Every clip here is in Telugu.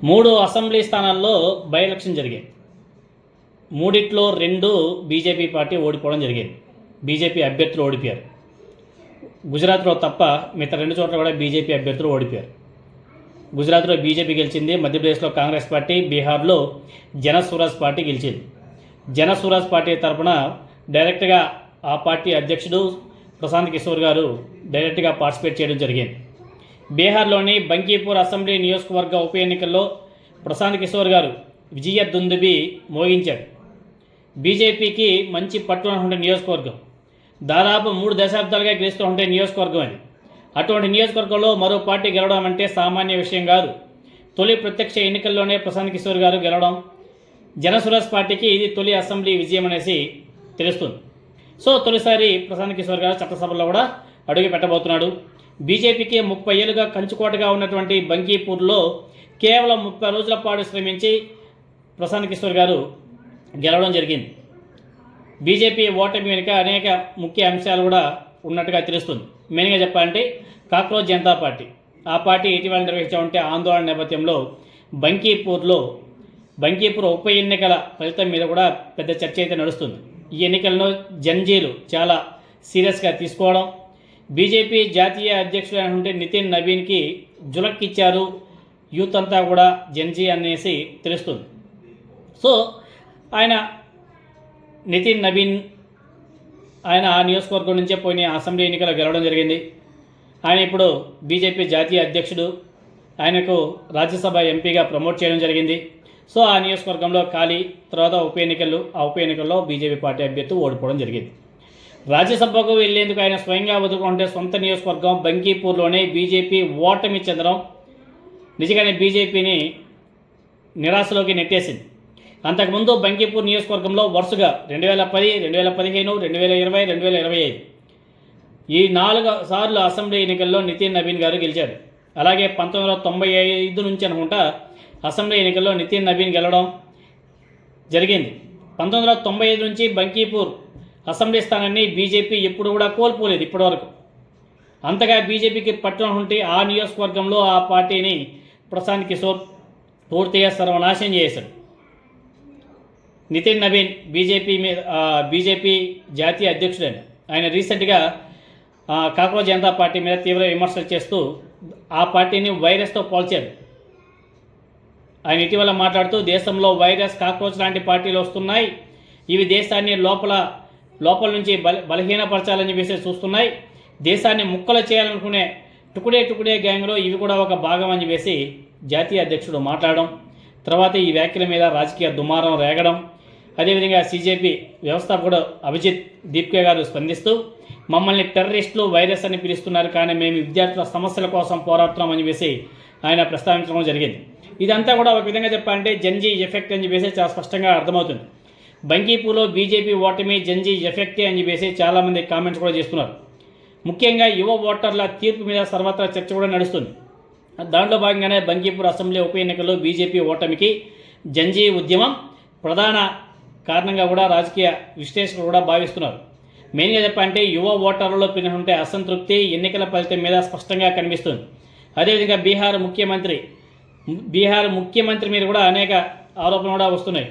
మూడు అసెంబ్లీ స్థానాల్లో బై ఎలక్షన్ జరిగాయి. మూడిట్లో 2 బీజేపీ పార్టీ ఓడిపోవడం జరిగింది. బీజేపీ అభ్యర్థులు ఓడిపోయారు. గుజరాత్లో తప్ప మిగతా 2 చోట్ల కూడా బీజేపీ అభ్యర్థులు ఓడిపోయారు. గుజరాత్లో బీజేపీ గెలిచింది, మధ్యప్రదేశ్లో కాంగ్రెస్ పార్టీ, బీహార్లో జనస్వరాజ్ పార్టీ గెలిచింది. జనస్వరాజ్ పార్టీ తరఫున డైరెక్ట్గా ఆ పార్టీ అధ్యక్షుడు ప్రశాంత్ కిషోర్ గారు డైరెక్ట్గా పార్టిసిపేట్ చేయడం జరిగింది. బీహార్లోని బంకీపూర్ అసెంబ్లీ నియోజకవర్గ ఉప ఎన్నికల్లో ప్రశాంత్ కిషోర్ గారు విజయ దుందుబి మోగించారు. బీజేపీకి మంచి పట్టున ఉండే నియోజకవర్గం, దాదాపు 3 దశాబ్దాలుగా గెలుస్తూ ఉండే నియోజకవర్గం అది. అటువంటి నియోజకవర్గంలో మరో పార్టీ గెలవడం అంటే సామాన్య విషయం కాదు. తొలి ప్రత్యక్ష ఎన్నికల్లోనే ప్రశాంత్ కిషోర్ గారు గెలవడం జనస్వరాజ్ పార్టీకి ఇది తొలి అసెంబ్లీ విజయం అనేసి తెలుస్తుంది. సో తొలిసారి ప్రశాంత్ కిషోర్ గారు చట్టసభలో కూడా అడుగు పెట్టబోతున్నాడు. బీజేపీకి 30 ఏళ్ళుగా కంచుకోటగా ఉన్నటువంటి బంకీపూర్లో కేవలం 30 రోజుల పాటు శ్రమించి ప్రశాంత్ కిషోర్ గారు గెలవడం జరిగింది. బీజేపీ ఓటమి వెనుక అనేక ముఖ్య అంశాలు కూడా ఉన్నట్టుగా తెలుస్తుంది. మెయిన్గా చెప్పాలంటే కాక్రోచ్ జనతా పార్టీ, ఆ పార్టీ ఇటీవల నిర్వహించే ఆందోళన నేపథ్యంలో బంకీపూర్ ఉప ఎన్నికల ఫలితం మీద కూడా పెద్ద చర్చ అయితే నడుస్తుంది. ఈ ఎన్నికలను జంజీలు చాలా సీరియస్గా తీసుకోవడం, బీజేపీ జాతీయ అధ్యక్షుడు నితిన్ నబీన్కి జులక్కిచ్చారు యూత్ అంతా కూడా జంజీ అనేసి తెలుస్తుంది. సో ఆయన నితిన్ నబీన్ ఆయన ఆ నియోజకవర్గం నుంచే పోయిన అసెంబ్లీ ఎన్నికల్లో గెలవడం జరిగింది. ఆయన ఇప్పుడు బీజేపీ జాతీయ అధ్యక్షుడు, ఆయనకు రాజ్యసభ ఎంపీగా ప్రమోట్ చేయడం జరిగింది. సో ఆ నియోజకవర్గంలో ఖాళీ తర్వాత ఆ ఉప ఎన్నికల్లో బీజేపీ పార్టీ అభ్యర్థి ఓడిపోవడం జరిగింది. రాజ్యసభకు వెళ్లేందుకు ఆయన స్వయంగా వదులుకుంటే సొంత నియోజకవర్గం బంకీపూర్లోనే బీజేపీ ఓటమి చెందడం నిజంగానే బీజేపీని నిరాశలోకి నెట్టేసింది. అంతకుముందు బంకీపూర్ నియోజకవర్గంలో వరుసగా 2010, 2015, 2020, 2025 ఈ 4 సార్లు అసెంబ్లీ ఎన్నికల్లో నితిన్ నబీన్ గారు గెలిచారు. అలాగే 1995 నుంచి అనుకుంటా అసెంబ్లీ ఎన్నికల్లో నితిన్ నబీన్ గెలవడం జరిగింది. 1995 నుంచి బంకీపూర్ అసెంబ్లీ స్థానాన్ని బీజేపీ ఎప్పుడు కూడా కోల్పోలేదు ఇప్పటివరకు. అంతగా బీజేపీకి పట్టున ఉంటే ఆ నియోజకవర్గంలో ఆ పార్టీని ప్రశాంత్ కిషోర్ పూర్తిగా సర్వనాశనం చేశాడు. నితిన్ నబీన్ బీజేపీ జాతీయ అధ్యక్షుడైన ఆయన రీసెంట్గా కాక్రోచ్ జనతా పార్టీ మీద తీవ్ర విమర్శలు చేస్తూ ఆ పార్టీని వైరస్తో పోల్చారు. ఆయన ఇటీవల మాట్లాడుతూ దేశంలో వైరస్, కాక్రోచ్ లాంటి పార్టీలు వస్తున్నాయి, ఇవి దేశాన్ని లోపల నుంచి బలహీనపరచాలని చెప్పేసి చూస్తున్నాయి, దేశాన్ని ముక్కలు చేయాలనుకునే టుకుడే గ్యాంగ్లో ఇవి కూడా ఒక భాగం అని చెప్పేసి జాతీయ అధ్యక్షుడు మాట్లాడడం, తర్వాత ఈ వ్యాఖ్యల మీద రాజకీయ దుమారం రేగడం, అదేవిధంగా సీజేపీ వ్యవస్థాపకుడు అభిజిత్ దీప్కే గారు స్పందిస్తూ మమ్మల్ని టెర్రరిస్టులు, వైరస్ అని పిలుస్తున్నారు, కానీ మేము విద్యార్థుల సమస్యల కోసం పోరాడుతున్నామని చెప్పేసి ఆయన ప్రస్తావించడం జరిగింది. ఇదంతా కూడా ఒక విధంగా చెప్పాలంటే జంజీ ఎఫెక్ట్ అని చెప్పేసి చాలా స్పష్టంగా అర్థమవుతుంది. బంకీపూర్లో బీజేపీ ఓటమి జంజీ ఎఫెక్టే అని చెప్పేసి చాలామంది కామెంట్స్ కూడా చేస్తున్నారు. ముఖ్యంగా యువ ఓటర్ల తీర్పు మీద సర్వత్రా చర్చ కూడా నడుస్తుంది. దాంట్లో భాగంగానే బంకీపూర్ అసెంబ్లీ ఉప ఎన్నికల్లో బీజేపీ ఓటమికి జంజీ ఉద్యమం ప్రధాన కారణంగా కూడా రాజకీయ విశ్లేషకులు కూడా భావిస్తున్నారు. మెయిన్గా చెప్పాలంటే యువ ఓటర్లలో ఉంటే అసంతృప్తి ఎన్నికల ఫలితం మీద స్పష్టంగా కనిపిస్తుంది. అదేవిధంగా బీహార్ ముఖ్యమంత్రి మీద కూడా అనేక ఆరోపణలు కూడా వస్తున్నాయి.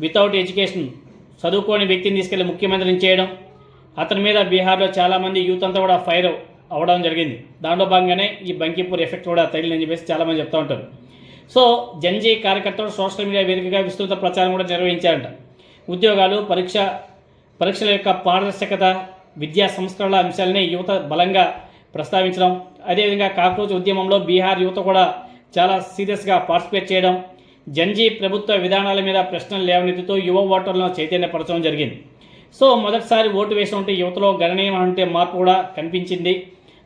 వితౌట్ ఎడ్యుకేషన్, చదువుకోని వ్యక్తిని తీసుకెళ్లి ముఖ్యమంత్రిని చేయడం, అతని మీద బీహార్లో చాలామంది యూత్ అంతా కూడా ఫైర్ అవ్వడం జరిగింది. దాంట్లో భాగంగానే ఈ బంకీపూర్ ఎఫెక్ట్ కూడా తగిలిందని చెప్పేసి చాలామంది చెప్తూ ఉంటారు. సో జంజీ కార్యకర్తలు సోషల్ మీడియా వేదికగా విస్తృత ప్రచారం కూడా నిర్వహించారంట. ఉద్యోగాలు, పరీక్షల యొక్క పారదర్శకత, విద్యా సంస్కరణల అంశాలని యువత బలంగా ప్రస్తావించడం, అదేవిధంగా కాక్రోచ్ ఉద్యమంలో బీహార్ యువత కూడా చాలా సీరియస్గా పార్టిసిపేట్ చేయడం, జంజీ ప్రభుత్వ విధానాల మీద ప్రశ్నలు లేవనెత్తుతూ యువ ఓటర్లను చైతన్యపరచడం జరిగింది. సో మొదటిసారి ఓటు వేసినట్టు యువతలో గణనీయమైన మార్పు కూడా కనిపించింది.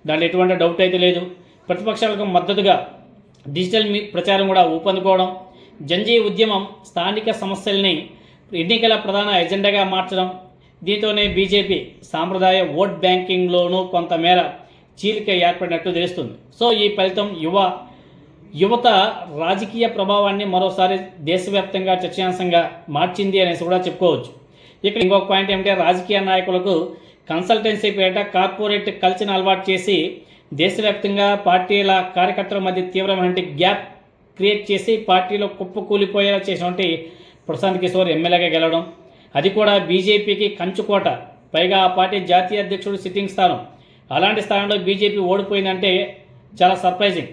దాంట్లో ఎటువంటి డౌట్ అయితే లేదు. ప్రతిపక్షాలకు మద్దతుగా డిజిటల్ ప్రచారం కూడా ఊపందుకోవడం, జంజీ ఉద్యమం స్థానిక సమస్యల్ని ఎన్నికల ప్రధాన ఎజెండాగా మార్చడం, దీంతోనే బీజేపీ సాంప్రదాయ ఓట్ బ్యాంకింగ్లోనూ కొంతమేర చీలిక ఏర్పడినట్టు తెలుస్తుంది. సో ఈ ఫలితం యువత రాజకీయ ప్రభావాన్ని మరోసారి దేశవ్యాప్తంగా చర్చాంశంగా మార్చింది అనేసి కూడా చెప్పుకోవచ్చు. ఇక్కడ ఇంకొక పాయింట్ ఏమంటే రాజకీయ నాయకులకు కన్సల్టెన్సీ పేరిట కార్పొరేట్ కల్చర్ని అలవాటు చేసి దేశవ్యాప్తంగా పార్టీల కార్యకర్తల మధ్య తీవ్రమైన గ్యాప్ క్రియేట్ చేసి పార్టీలో కుప్పకూలిపోయేలా చేసినటువంటి ప్రశాంత్ కిషోర్ ఎమ్మెల్యేగా గెలవడం, అది కూడా బీజేపీకి కంచుకోట, పైగా ఆ పార్టీ జాతీయ అధ్యక్షుడు సిట్టింగ్ స్థానం. అలాంటి స్థానంలో బీజేపీ ఓడిపోయిందంటే చాలా సర్ప్రైజింగ్.